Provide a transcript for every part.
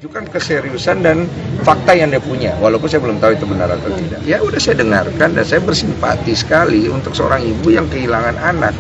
Tunjukkan keseriusan dan fakta yang dia punya, walaupun saya belum tahu itu benar atau tidak. Ya udah saya dengarkan dan saya bersimpati sekali untuk seorang ibu yang kehilangan anak.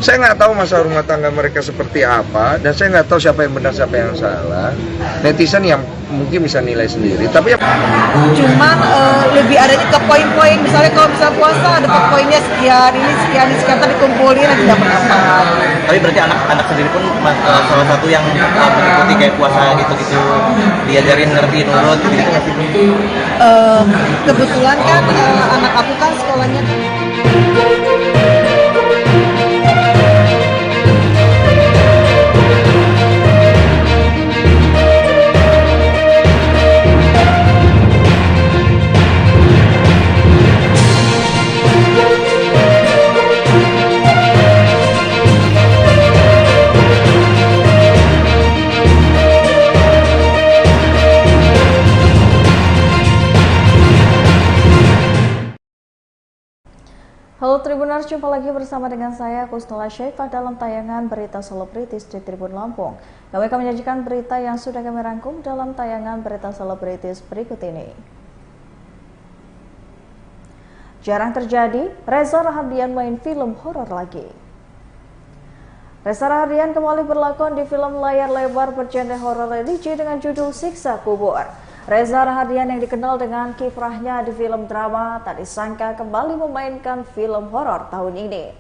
Saya nggak tahu masalah rumah tangga mereka seperti apa dan saya nggak tahu siapa yang benar siapa yang salah. Netizen yang mungkin bisa nilai sendiri. Tapi ya cuma lebih adanya ke poin-poin, misalnya kalau bisa puasa ada poinnya sekian, ini sekian tadi dikumpulin nanti dapat apa. Tapi berarti anak sendiri pun salah satu yang mengikuti kayak puasa gitu-gitu, diajarin ngerti nurut gitu nggak sih? Kebetulan kan anak aku kan sekolahnya Halo Tribuners, jumpa lagi bersama dengan saya Kusnula Syaifah dalam tayangan Berita Selebritis di Tribun Lampung. Kami akan menyajikan berita yang sudah kami rangkum dalam tayangan Berita Selebritis berikut ini. Jarang terjadi, Reza Rahardian main film horor lagi. Reza Rahardian kembali berlakon di film layar lebar bergenre horor religi dengan judul Siksa Kubur. Reza Rahardian yang dikenal dengan kiprahnya di film drama tak disangka kembali memainkan film horor tahun ini.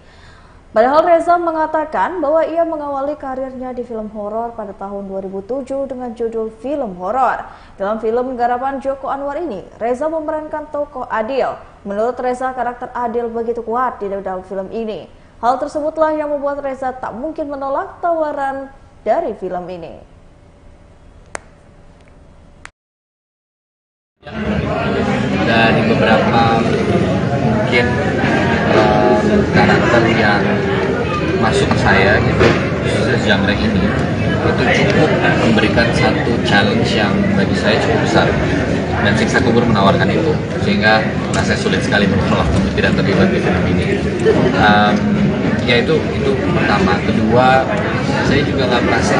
Padahal Reza mengatakan bahwa ia mengawali karirnya di film horor pada tahun 2007 dengan judul Film Horor. Dalam film garapan Joko Anwar ini, Reza memerankan tokoh Adil. Menurut Reza, karakter Adil begitu kuat di dalam film ini. Hal tersebutlah yang membuat Reza tak mungkin menolak tawaran dari film ini. Dari beberapa mungkin karakter yang masuk ke saya gitu, khususnya genre ini, itu cukup memberikan satu challenge yang bagi saya cukup besar, dan Siksa Kubur menawarkan itu, sehingga rasanya sulit sekali menolak untuk tidak terlibat di film ini. Ya itu pertama. Kedua, saya juga nggak merasa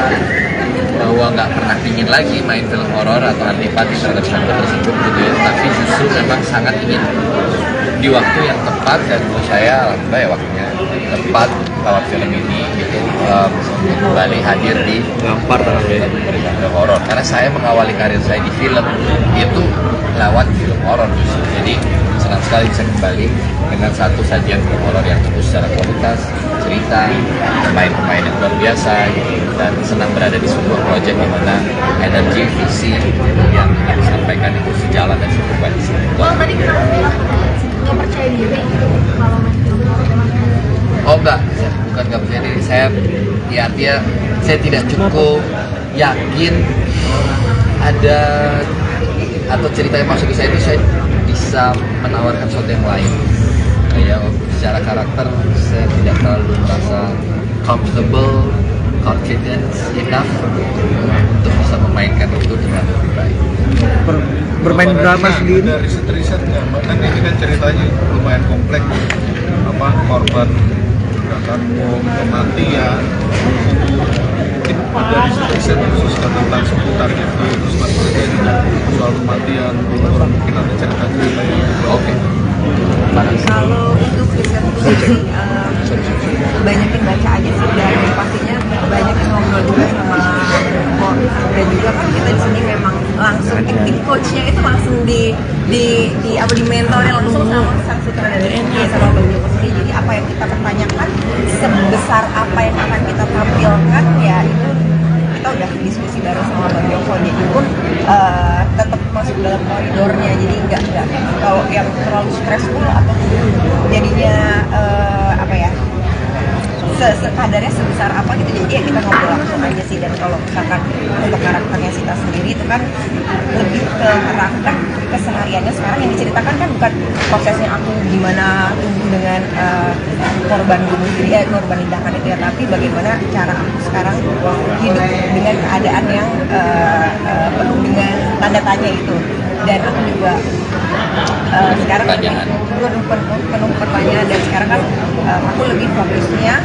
bahwa nggak pernah ingin lagi main film horor atau antipati terhadap genre tersebut gitu ya, tapi justru memang sangat ingin di waktu yang tepat, dan menurut saya alhamdulillah ya waktunya tepat lewat film ini gitu, kembali hadir di Lampar dalam genre horor, karena saya mengawali karir saya di film itu lewat film horor justru. Jadi senang sekali bisa kembali dengan satu sajian film horor yang bagus secara kualitas, cerita, pemain-pemain yang luar biasa gitu. Dan senang berada di sebuah proyek di mana energi, visi yang ingin disampaikan itu sejalan dan sefrekuensi. Well, tadi kenapa bilang nggak percaya diri kalau main film horor? Oh enggak, bukan nggak percaya diri. Saya ya artinya saya tidak cukup yakin ada atau cerita yang masuk ke saya itu saya bisa menawarkan sesuatu yang lain. Kayak secara karakter saya tidak terlalu merasa comfortable, confidence enough untuk bisa memainkan itu dengan lebih baik. Bermain drama sendiri. Ada riset nggak? Kan ini kan ceritanya lumayan kompleks. Korban ledakan bom, kematian. Ada riset khusus tentang seputar itu, terus maksudnya juga soal kematian orang, mungkin ada cerita-cerita yang Oke. kalau untuk riset banyakin baca aja sih, dan pastinya banyakin ngobrol juga sama coach, dan juga kan kita di sini memang langsung acting coachnya itu langsung di mentorin langsung sama sang sutradara sama Bang Joko sendiri. Jadi apa yang kita pertanyakan sebesar apa yang akan kita tampilkan ya itu kita udah diskusi bareng sama Bang Joko, jadi pun tetap masuk dalam koridornya, jadi nggak kalau yang terlalu stressful atau jadinya apa ya sekadarnya sebesar apa gitu, jadi ya kita ngobrol langsung aja sih. Dan kalau misalkan untuk karakternya Sita sendiri itu kan lebih ke karakter kesehariannya sekarang yang diceritakan kan bukan prosesnya aku gimana tumbuh dengan korban bunuh diri, korban ledakan itu ya, tapi bagaimana cara aku sekarang hidup dengan keadaan yang penuh dengan tanda tanya itu. Dan aku juga sekarang penuh pertanyaan, dan sekarang kan aku lebih fokusnya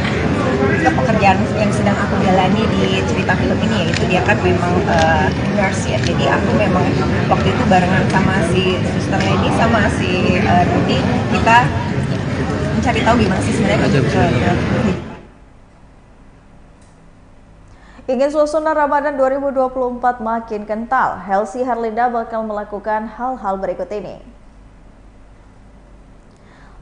ke pekerjaan yang sedang aku jalani di cerita film ini, yaitu dia kan memang nurse ya. Jadi aku memang waktu itu barengan sama si Suster Lady sama si Rudy, kita mencari tahu gimana sih sebenarnya kehidupan. Ingin suasana Ramadan 2024 makin kental, Helsi Herlinda bakal melakukan hal-hal berikut ini.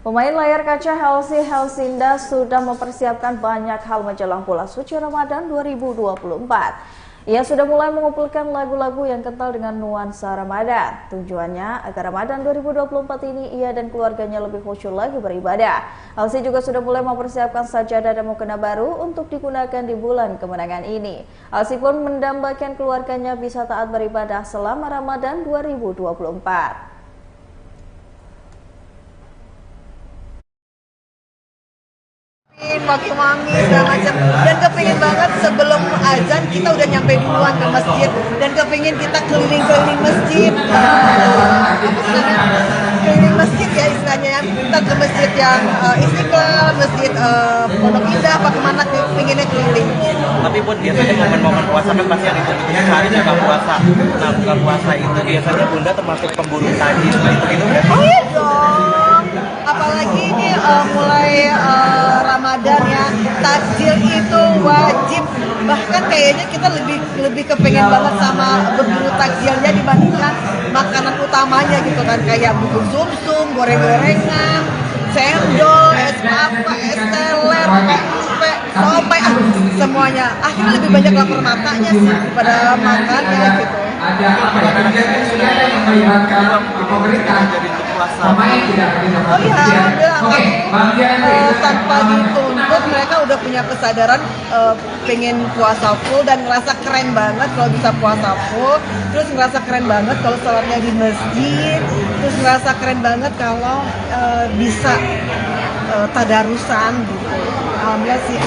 Pemain layar kaca Helsi Herlinda sudah mempersiapkan banyak hal menjelang bulan suci Ramadan 2024. Ia sudah mulai mengumpulkan lagu-lagu yang kental dengan nuansa Ramadan. Tujuannya agar Ramadan 2024 ini ia dan keluarganya lebih khusyuk lagi beribadah. Helsi juga sudah mulai mempersiapkan sajadah dan mukena baru untuk digunakan di bulan kemenangan ini. Helsi pun mendambakan keluarganya bisa taat beribadah selama Ramadan 2024. Wangi-wangi segala macam, dan kepingin banget sebelum azan kita udah nyampe duluan ke masjid, dan kepingin kita keliling-keliling masjid, keliling masjid ya istilahnya, kita ke masjid yang Istiqlal, masjid Pondok Indah, apa kemana pinginnya keliling. Tapi pun biasanya momen-momen puasa kan pasti yang itu sehari buka puasa. Nah buka puasa itu biasanya Bunda termasuk pemburu tajil gitu ya? Oh iya dong, apalagi ini mulai Ramadan ya, takjil itu wajib. Bahkan kayaknya kita lebih kepengen banget sama berburu takjilnya dibandingkan makanan utamanya gitu kan, kayak bubur sumsum, goreng-gorengan, cendol, es kelapa, es teler, pempek, somai, semuanya. Akhirnya lebih banyak lapar matanya sih daripada makannya gitu. Oh iya, tanpa dituntut mereka udah punya kesadaran pengen puasa full dan ngerasa keren banget kalau bisa puasa full, terus ngerasa keren banget kalau sholatnya di masjid, terus ngerasa keren banget kalau bisa tadarusan gitu. Alhamdulillah sih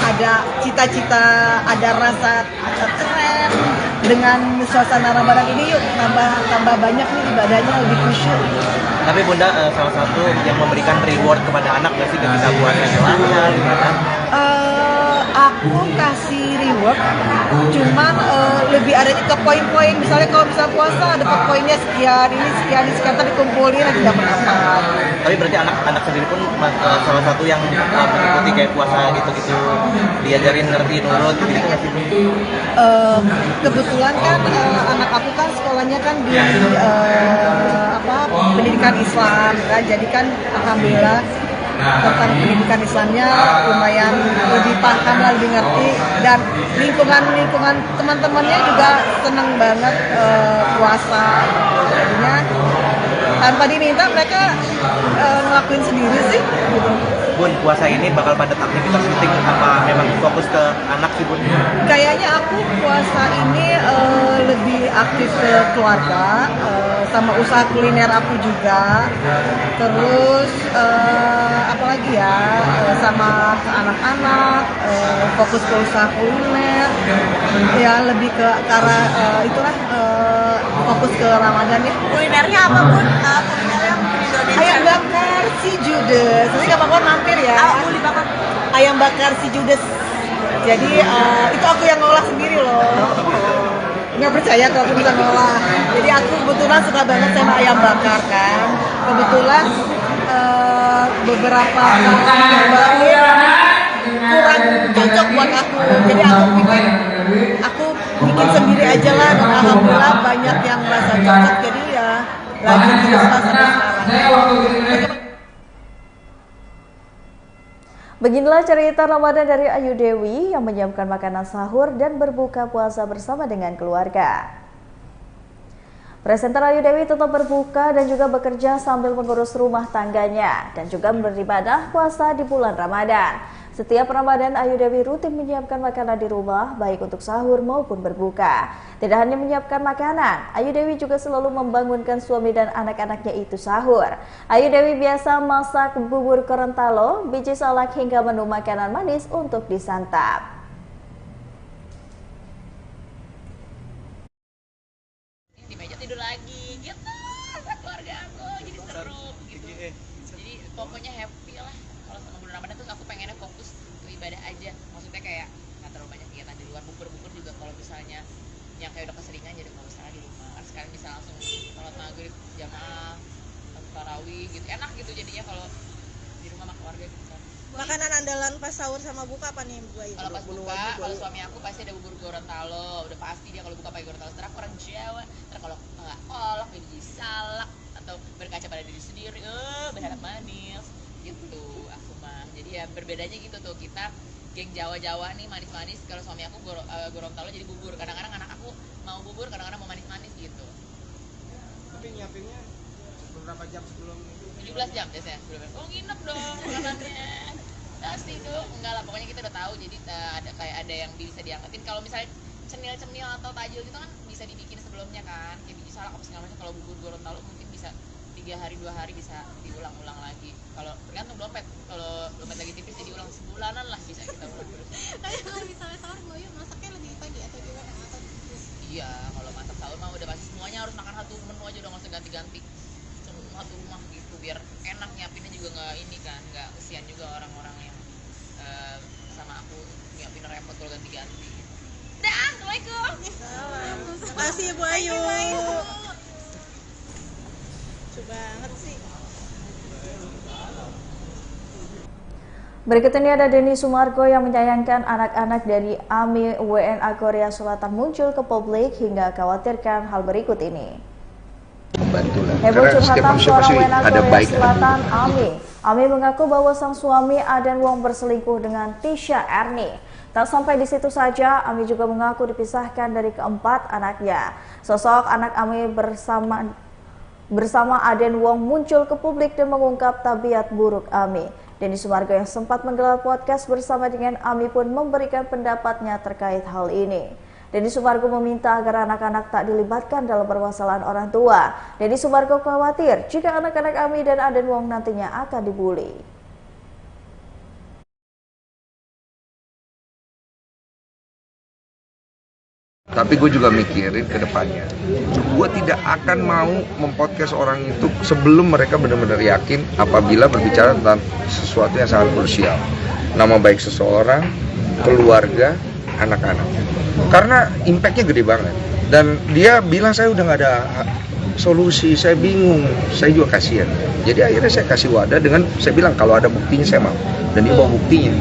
ada cita-cita, ada rasa keren dengan suasana Ramadan ini. Yuk tambah banyak nih ibadahnya, lebih khusyuk. Tapi Bunda salah satu yang memberikan reward kepada anak nggak sih ketika puasanya lancar gitu kan? Aku kasih reward, cuman lebih adanya ke poin-poin. Misalnya kalau bisa puasa dapat poinnya sekian, ini sekian, tadi kumpulin lagi dapat apa. Tapi berarti anak sendiri pun salah satu yang mengikuti kayak puasa gitu-gitu, diajarin ngerti nurut gitu nggak sih? Kebetulan kan anak aku kan sekolahnya kan di pendidikan Islam kan, jadi kan alhamdulillah tentang pendidikan Islamnya lumayan lebih paham lah, lebih ngerti, dan lingkungan teman-temannya juga seneng banget puasa. Jadinya tanpa diminta mereka ngelakuin sendiri sih gitu. Bun, puasa ini bakal padat aktivitas syuting apa memang fokus ke anak sih Bun? Kayaknya aku puasa ini lebih aktif ke keluarga, sama usaha kuliner aku juga. Terus apalagi ya, sama ke anak-anak, fokus ke usaha kuliner. Ya lebih ke arah itulah, fokus ke Ramadan ya. Kulinernya apa Bun? Kulinernya Ayam bakar si Judes. Nanti kapan-kapan mampir ya. Ayam bakar si Judes. Jadi itu aku yang ngolah sendiri loh. Nggak percaya kalau aku bisa ngolah. Jadi aku kebetulan suka banget sama ayam bakar kan. Kebetulan beberapa kali nyobain kurang cocok buat aku. Jadi aku bikin sendiri aja lah, dan alhamdulillah banyak yang merasa cocok. Jadi ya lanjut terus sampai sekarang. Beginilah cerita Ramadan dari Ayu Dewi yang menyiapkan makanan sahur dan berbuka puasa bersama dengan keluarga. Presenter Ayu Dewi tetap berbuka dan juga bekerja sambil mengurus rumah tangganya dan juga beribadah puasa di bulan Ramadan. Setiap Ramadan, Ayu Dewi rutin menyiapkan makanan di rumah, baik untuk sahur maupun berbuka. Tidak hanya menyiapkan makanan, Ayu Dewi juga selalu membangunkan suami dan anak-anaknya itu sahur. Ayu Dewi biasa masak bubur Gorontalo, biji salak hingga menu makanan manis untuk disantap. Di meja tidur lagi, gitu, keluarga aku jadi seru gitu. Jadi pokoknya happy lah. Kalau sama bulan Ramadan tuh aku pengennya fokus ibadah aja, maksudnya kayak nggak terlalu banyak kegiatan di luar. Bubur juga kalau misalnya yang kayak udah keseringan jadi nggak usah di rumah, kan sekarang bisa langsung sholat maghrib jamaah tarawih gitu, enak gitu jadinya kalau di rumah sama keluarga gitu kan. Makanan andalan pas sahur sama buka apa nih Bu Ayu? Kalau pas buka, kalau suami aku pasti ada bubur Gorontalo, udah pasti dia kalau buka pakai Gorontalo. Terus aku orang Jawa, terus kalau nggak kolak, biji salak atau berkaca pada diri sendiri, berharap manis gitu aku mah. Jadi ya berbedanya gitu tuh, kita geng Jawa nih manis-manis, kalau suami aku Gorontalo jadi bubur. Kadang-kadang anak aku mau bubur, kadang-kadang mau manis-manis gitu. Tapi nyiapinnya beberapa jam sebelum 17 jam biasanya sebelumnya. Oh nginep dong makanannya. Pasti dong, enggak lah, pokoknya kita udah tahu. Jadi ada yang bisa diangkatin. Kalau misalnya cemil atau tajil gitu kan bisa dibikin sebelumnya kan, kayak biji salak apa segala macam. Kalau bubur Gorontalo mungkin bisa 3 hari 2 hari bisa diulang-ulang lagi. Kalau tergantung dompet, kalau dompet lagi tipis jadi ulang sebulanan lah bisa kita ulang terus. Tapi kalau misalnya sahur Bu Ayu masaknya lebih pagi atau gimana? Atau Iya, kalau masak sahur mah udah pasti semuanya harus makan satu menu aja, udah nggak usah ganti-ganti. Satu rumah gitu biar enak, nyiapinnya juga nggak ini kan, nggak kesian juga orang-orang yang sama aku nyiapin repot kalau ganti-ganti. Dah, assalamualaikum. Terima kasih Bu Ayu. Lucu banget sih. Berikut ini ada Denny Sumargo yang menyayangkan anak-anak dari AMI WNA Korea Selatan muncul ke publik hingga khawatirkan hal berikut ini. Membantulah. Heboh Karena setiap curhatan manusia seorang pasti WNA ada Korea baik ada Selatan buruk. AMI. AMI mengaku bahwa sang suami Aden Wong berselingkuh dengan Tisha Erni. Tak sampai di situ saja, AMI juga mengaku dipisahkan dari keempat anaknya. Sosok anak AMI bersama Aden Wong muncul ke publik dan mengungkap tabiat buruk AMI. Denny Sumargo yang sempat menggelar podcast bersama dengan AMI pun memberikan pendapatnya terkait hal ini. Denny Sumargo meminta agar anak-anak tak dilibatkan dalam permasalahan orang tua. Denny Sumargo khawatir jika anak-anak AMI dan Aden Wong nantinya akan dibully. Tapi gue juga mikirin ke depannya. Gue tidak akan mau mempodcast orang itu sebelum mereka benar-benar yakin apabila berbicara tentang sesuatu yang sangat krusial. Nama baik seseorang, keluarga, anak-anak. Karena impactnya gede banget. Dan dia bilang saya udah gak ada solusi, saya bingung, saya juga kasihan. Jadi akhirnya saya kasih wadah dengan saya bilang kalau ada buktinya saya mau. Dan dia bawa buktinya.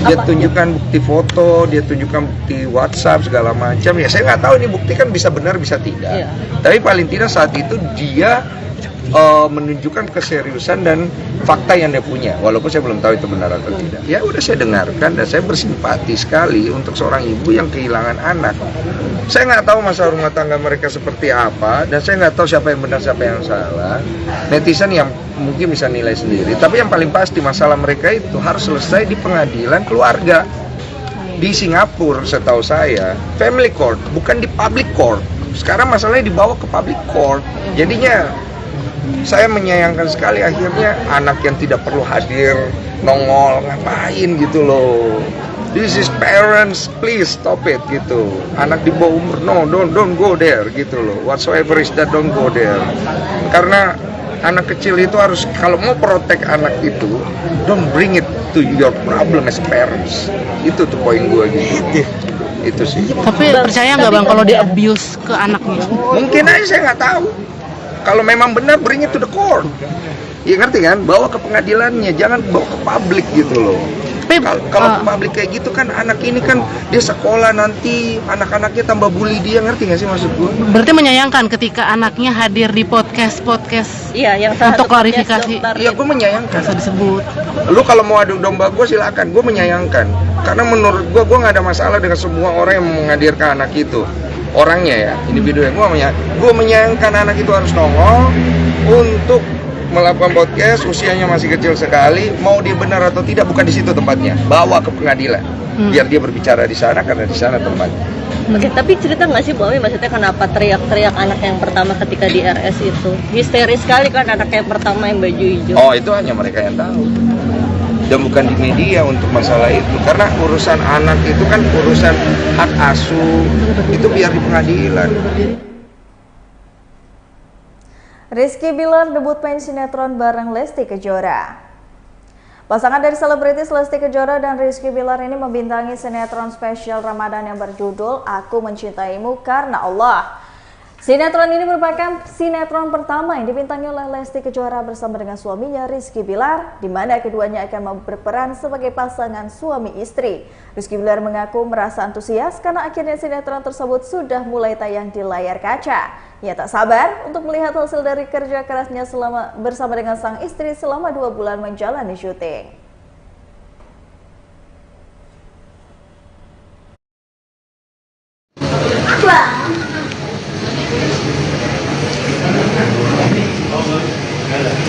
Dia tunjukkan bukti foto, dia tunjukkan bukti WhatsApp segala macam. Ya saya nggak tahu ini bukti kan bisa benar bisa tidak. Tapi paling tidak saat itu dia menunjukkan keseriusan dan fakta yang dia punya, walaupun saya belum tahu itu benar atau tidak. Ya udah saya dengarkan dan saya bersimpati sekali untuk seorang ibu yang kehilangan anak. Saya nggak tahu masa rumah tangga mereka seperti apa dan saya nggak tahu siapa yang benar siapa yang salah. Netizen yang mungkin bisa nilai sendiri. Tapi yang paling pasti masalah mereka itu harus selesai di pengadilan keluarga di Singapura. Setahu saya family court, bukan di public court. Sekarang masalahnya dibawa ke public court. Jadinya saya menyayangkan sekali akhirnya anak yang tidak perlu hadir nongol ngapain gitu loh. This is parents, please stop it gitu. Anak di bawah umur, no, don't go there gitu loh. Whatsoever is that, don't go there. Karena anak kecil itu harus, kalau mau protect anak itu, don't bring it to your problem as parents. Itu tuh poin gue gitu. Itu sih. Tapi percaya nggak bang kalau dia abuse ke anaknya? Mungkin aja saya nggak tahu. Kalau memang benar, bring it to the court. Ya ngerti kan? Bawa ke pengadilannya, jangan bawa ke publik gitu loh. Kalau ke publik kayak gitu kan anak ini kan dia sekolah nanti anak-anaknya tambah bully dia, ngerti nggak sih maksud gue? Berarti menyayangkan ketika anaknya hadir di podcast iya, yang untuk klarifikasi. Iya, gue menyayangkan. Bisa disebut. Lu kalau mau adu domba gue silakan, gue menyayangkan. Karena menurut gue nggak ada masalah dengan semua orang yang menghadirkan anak itu. Orangnya ya, individu yang gue menyayangkan anak itu harus nongol untuk melakukan podcast, usianya masih kecil sekali, mau dia benar atau tidak bukan di situ tempatnya, bawa ke pengadilan, biar dia berbicara di sana karena di sana tempatnya. Oke, tapi cerita nggak sih Bu Ami, maksudnya kenapa teriak-teriak anak yang pertama ketika di RS itu? Histeris sekali kan anak yang pertama yang baju hijau. Oh, itu hanya mereka yang tahu. Dan bukan di media untuk masalah itu, karena urusan anak itu kan urusan hak asuh, itu biar di pengadilan. Rizky Bilar debut main sinetron bareng Lesti Kejora. Pasangan dari selebritis Lesti Kejora dan Rizky Bilar ini membintangi sinetron spesial Ramadan yang berjudul Aku Mencintaimu Karena Allah. Sinetron ini merupakan sinetron pertama yang dibintangi oleh Lesti Kejora bersama dengan suaminya Rizky Bilar, di mana keduanya akan berperan sebagai pasangan suami istri. Rizky Bilar mengaku merasa antusias karena akhirnya sinetron tersebut sudah mulai tayang di layar kaca. Ia tak sabar untuk melihat hasil dari kerja kerasnya bersama dengan sang istri selama 2 bulan menjalani syuting.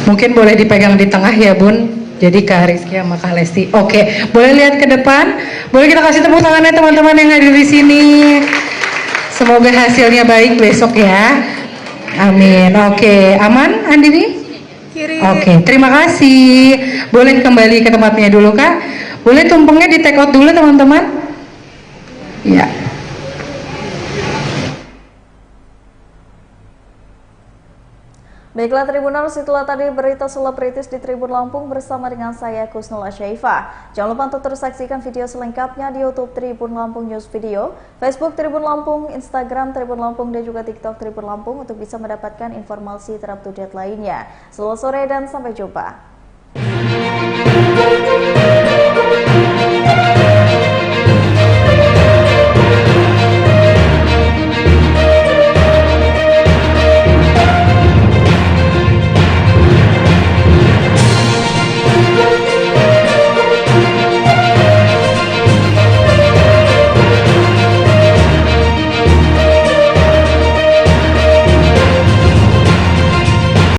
Mungkin boleh dipegang di tengah ya Bun. Jadi Kak Rizky sama Kak Lesti. Oke, boleh lihat ke depan. Boleh kita kasih tepuk tangannya teman-teman yang hadir di sini. Semoga hasilnya baik besok ya. Amin. Oke, aman Andini? Kiri. Oke, terima kasih. Boleh kembali ke tempatnya dulu Kak. Boleh tumpengnya di take out dulu teman-teman. Ya. Baiklah Tribuners, itulah tadi berita selebritis di Tribun Lampung bersama dengan saya Kusnul Syaifah. Jangan lupa untuk terus saksikan video selengkapnya di YouTube Tribun Lampung News Video, Facebook Tribun Lampung, Instagram Tribun Lampung, dan juga TikTok Tribun Lampung untuk bisa mendapatkan informasi terupdate lainnya. Selamat sore dan sampai jumpa.